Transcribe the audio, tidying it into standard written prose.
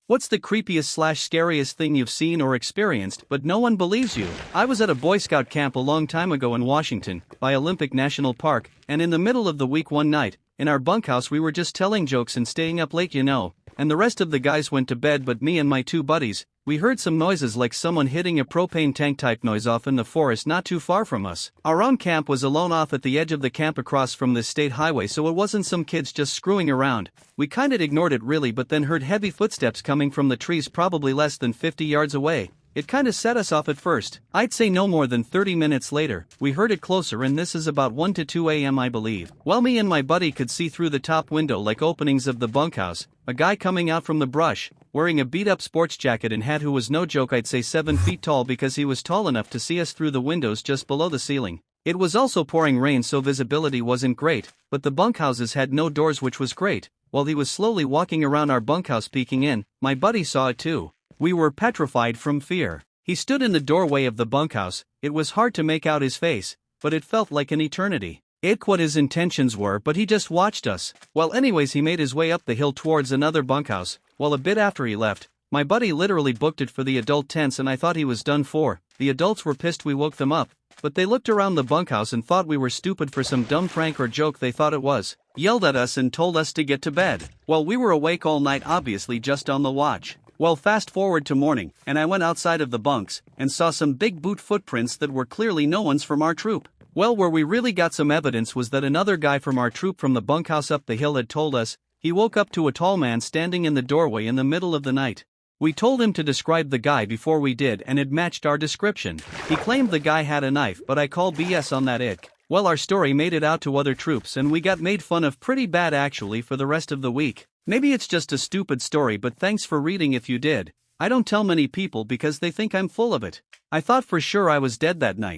What's the creepiest/scariest thing you've seen or experienced but no one believes you? I was at a Boy Scout camp a long time ago in Washington, by Olympic National Park, and in the middle of the week one night, in our bunkhouse we were just telling jokes and staying up late, and the rest of the guys went to bed but me and my two buddies. We heard some noises like someone hitting a propane tank type noise off in the forest not too far from us. Our own camp was alone off at the edge of the camp across from this state highway, so it wasn't some kids just screwing around. We kinda ignored it really, but then heard heavy footsteps coming from the trees probably less than 50 yards away. It kinda set us off at first. I'd say no more than 30 minutes later, we heard it closer, and this is about 1 to 2 a.m. I believe. Well, me and my buddy could see through the top window like openings of the bunkhouse, a guy coming out from the brush, wearing a beat-up sports jacket and hat who was no joke, I'd say 7 feet tall because he was tall enough to see us through the windows just below the ceiling. It was also pouring rain, so visibility wasn't great, but the bunkhouses had no doors, which was great. While he was slowly walking around our bunkhouse peeking in, my buddy saw it too. We were petrified from fear. He stood in the doorway of the bunkhouse. It was hard to make out his face, but it felt like an eternity. What his intentions were, but he just watched us. Well, anyways, he made his way up the hill towards another bunkhouse. Well, a bit after he left, my buddy literally booked it for the adult tents, and I thought he was done for. The adults were pissed we woke them up, but they looked around the bunkhouse and thought we were stupid for some dumb prank or joke they thought it was. Yelled at us and told us to get to bed. Well, we were awake all night, obviously just on the watch. Well, fast forward to morning, and I went outside of the bunks and saw some big boot footprints that were clearly no one's from our troop. Well, where we really got some evidence was that another guy from our troop from the bunkhouse up the hill had told us he woke up to a tall man standing in the doorway in the middle of the night. We told him to describe the guy before we did, and it matched our description. He claimed the guy had a knife, but I call BS on that. Well, our story made it out to other troops and we got made fun of pretty bad actually for the rest of the week. Maybe it's just a stupid story, but thanks for reading if you did. I don't tell many people because they think I'm full of it. I thought for sure I was dead that night.